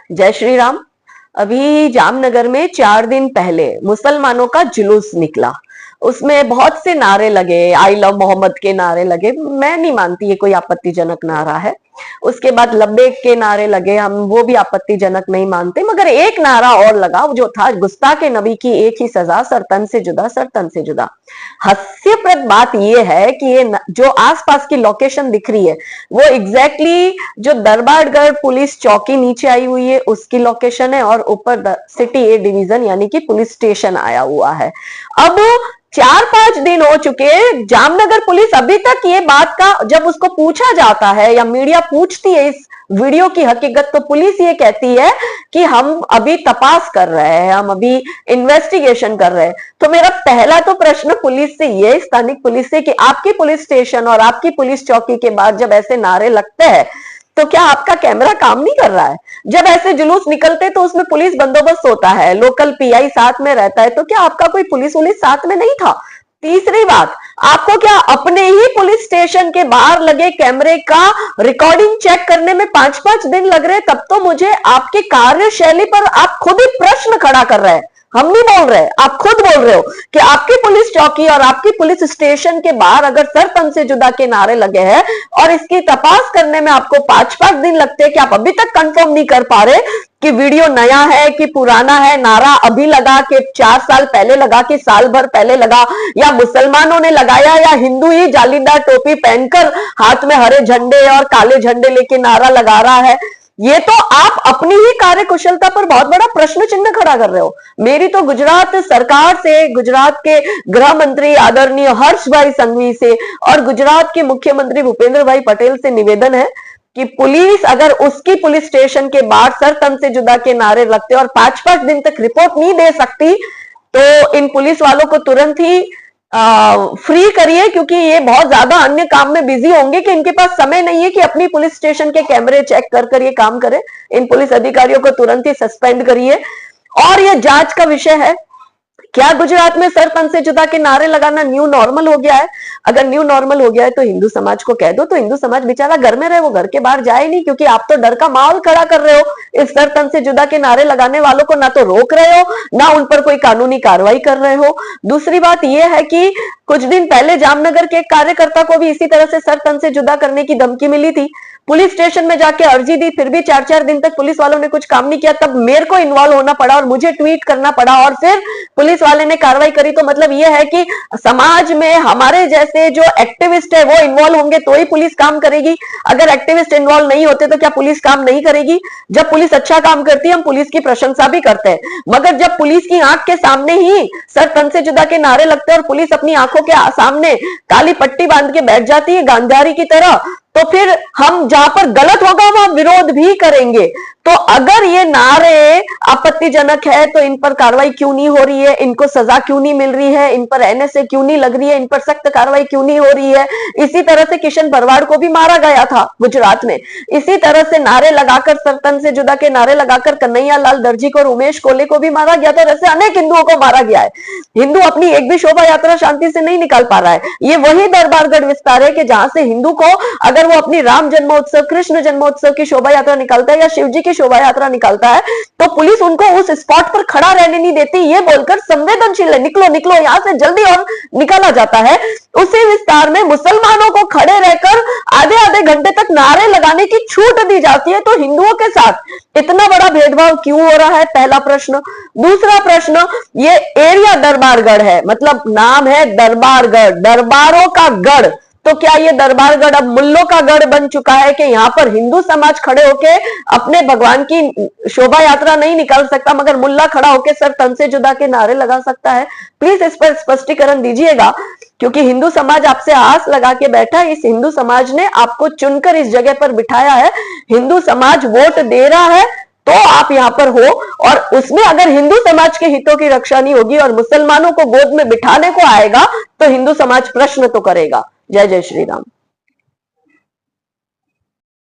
जय श्री राम। अभी जामनगर में 4 दिन पहले मुसलमानों का जुलूस निकला। उसमें बहुत से नारे लगे, आई लव मोहम्मद के नारे लगे। मैं नहीं मानती ये कोई आपत्तिजनक नारा है। उसके बाद लब्बैक के नारे लगे, हम वो भी आपत्तिजनक नहीं मानते। मगर एक नारा और लगा जो था, गुस्ताखे नबी की एक ही सजा, सर तन से जुदा, सर तन से जुदा। हास्यप्रद बात ये है कि ये जो आसपास की लोकेशन दिख रही है वो एग्जैक्टली जो दरबारगढ़ पुलिस चौकी नीचे आई हुई है उसकी लोकेशन है, और ऊपर सिटी ए डिवीजन यानी कि पुलिस स्टेशन आया हुआ है। अब 4-5 दिन हो चुके, जामनगर पुलिस अभी तक ये बात का जब उसको पूछा जाता है या मीडिया पूछती है इस वीडियो की हकीकत, तो पुलिस ये कहती है कि हम अभी तपास कर रहे हैं, हम अभी इन्वेस्टिगेशन कर रहे हैं। तो मेरा पहला तो प्रश्न पुलिस से ये, स्थानिक पुलिस से, कि आपकी पुलिस स्टेशन और आपकी पुलिस चौकी के बाद जब ऐसे नारे लगते हैं तो क्या आपका कैमरा काम नहीं कर रहा है? जब ऐसे जुलूस निकलते तो उसमें पुलिस बंदोबस्त होता है, लोकल पीआई साथ में रहता है, तो क्या आपका कोई पुलिस साथ में नहीं था? तीसरी बात, आपको क्या अपने ही पुलिस स्टेशन के बाहर लगे कैमरे का रिकॉर्डिंग चेक करने में 5-5 दिन लग रहे? तब तो मुझे आपकी कार्यशैली पर आप खुद ही प्रश्न खड़ा कर रहे हैं। हम नहीं बोल रहे, आप खुद बोल रहे हो कि आपकी पुलिस चौकी और आपकी पुलिस स्टेशन के बाहर अगर सर तन से जुदा के नारे लगे हैं और इसकी तपास करने में आपको 5-5 दिन लगते हैं, कि आप अभी तक कंफर्म नहीं कर पा रहे कि वीडियो नया है कि पुराना है, नारा अभी लगा कि 4 साल पहले लगा कि साल भर पहले लगा, या मुसलमानों ने लगाया, या हिंदू ही जालीदार टोपी पहनकर हाथ में हरे झंडे और काले झंडे लेके नारा लगा रहा है। ये तो आप अपनी ही कार्यकुशलता पर बहुत बड़ा प्रश्न चिन्ह खड़ा कर रहे हो। मेरी तो गुजरात सरकार से, गुजरात के गृह मंत्री आदरणीय हर्ष भाई संघवी से और गुजरात के मुख्यमंत्री भूपेंद्र भाई पटेल से निवेदन है कि पुलिस अगर उसकी पुलिस स्टेशन के बाहर सर तन से जुदा के नारे लगते और 5-5 दिन तक रिपोर्ट नहीं दे सकती, तो इन पुलिस वालों को तुरंत ही फ्री करिए, क्योंकि ये बहुत ज्यादा अन्य काम में बिजी होंगे कि इनके पास समय नहीं है कि अपनी पुलिस स्टेशन के कैमरे चेक कर ये काम करे। इन पुलिस अधिकारियों को तुरंत ही सस्पेंड करिए। और ये जांच का विषय है, क्या गुजरात में सर तन से जुदा के नारे लगाना न्यू नॉर्मल हो गया है? अगर न्यू नॉर्मल हो गया है तो हिंदू समाज को कह दो, तो हिंदू समाज बेचारा घर में रहे, वो घर के बाहर जाए नहीं, क्योंकि आप तो डर का माहौल खड़ा कर रहे हो। इस सर तन से जुदा के नारे लगाने वालों को ना तो रोक रहे हो, ना उन पर कोई कानूनी कार्रवाई कर रहे हो। दूसरी बात यह है कि कुछ दिन पहले जामनगर के एक कार्यकर्ता को भी इसी तरह से सर तन से जुदा करने की धमकी मिली थी। पुलिस स्टेशन में जाके अर्जी दी, फिर भी 4-4 दिन तक पुलिस वालों ने कुछ काम नहीं किया। तब मेरे को इन्वॉल्व होना पड़ा और मुझे ट्वीट करना पड़ा, और फिर पुलिस वाले ने कार्रवाई करी। तो मतलब यह है कि समाज में हमारे जैसे जो एक्टिविस्ट है वो इन्वॉल्व होंगे तो ही पुलिस काम करेगी। अगर एक्टिविस्ट इन्वॉल्व नहीं होते तो क्या पुलिस काम नहीं करेगी? जब पुलिस अच्छा काम करती है हम पुलिस की प्रशंसा भी करते हैं, मगर जब पुलिस की आंख के सामने ही सर तन से जुदा के नारे लगते हैं और पुलिस अपनी आंखों के सामने काली पट्टी बांध के बैठ जाती है गांधारी की तरह, तो फिर हम जहां पर गलत होगा वहां विरोध भी करेंगे। तो अगर ये नारे आपत्तिजनक है तो इन पर कार्रवाई क्यों नहीं हो रही है? इनको सजा क्यों नहीं मिल रही है? इन पर एनएसए क्यों नहीं लग रही है? इन पर सख्त कार्रवाई क्यों नहीं हो रही है? इसी तरह से किशन भरवाड़ को भी मारा गया था गुजरात में। इसी तरह से नारे लगाकर, सर तन से जुदा के नारे लगाकर कन्हैया लाल दर्जी को और उमेश कोले को भी मारा गया था, और ऐसे अनेक हिंदुओं को मारा गया है। हिंदू अपनी एक भी शोभा यात्रा शांति से नहीं निकाल पा रहा है। ये वही दरबारगढ़ विस्तार है कि जहां से हिंदू को अगर वो अपनी राम जन्मोत्सव, कृष्ण जन्मोत्सव की शोभा यात्रा निकालता है या शिव जी की शोभा यात्रा निकालता है, तो पुलिस उनको उस स्पॉट पर खड़ा रहने नहीं देती, ये बोलकर संवेदनशील है, निकलो निकलो यहां से जल्दी, और निकाला जाता है। उसी विस्तार में मुसलमानों को खड़े रहकर आधे घंटे तक नारे लगाने की छूट दी जाती है। तो हिंदुओं के साथ इतना बड़ा भेदभाव क्यों हो रहा है? पहला प्रश्न। दूसरा प्रश्न, ये एरिया दरबारगढ़ है, मतलब नाम है दरबारगढ़, दरबारों का गढ़, तो क्या ये दरबारगढ़ अब मुल्लों का गढ़ बन चुका है कि यहाँ पर हिंदू समाज खड़े होके अपने भगवान की शोभा यात्रा नहीं निकाल सकता, मगर मुल्ला खड़ा होके सर तन से जुदा के नारे लगा सकता है? प्लीज इस पर स्पष्टीकरण दीजिएगा, क्योंकि हिंदू समाज आपसे आस लगा के बैठा है। इस हिंदू समाज ने आपको चुनकर इस जगह पर बिठाया है, हिंदू समाज वोट दे रहा है तो आप यहां पर हो, और उसमें अगर हिंदू समाज के हितों की रक्षा नहीं होगी और मुसलमानों को गोद में बिठाने को आएगा तो हिंदू समाज प्रश्न तो करेगा। जय जय श्री राम।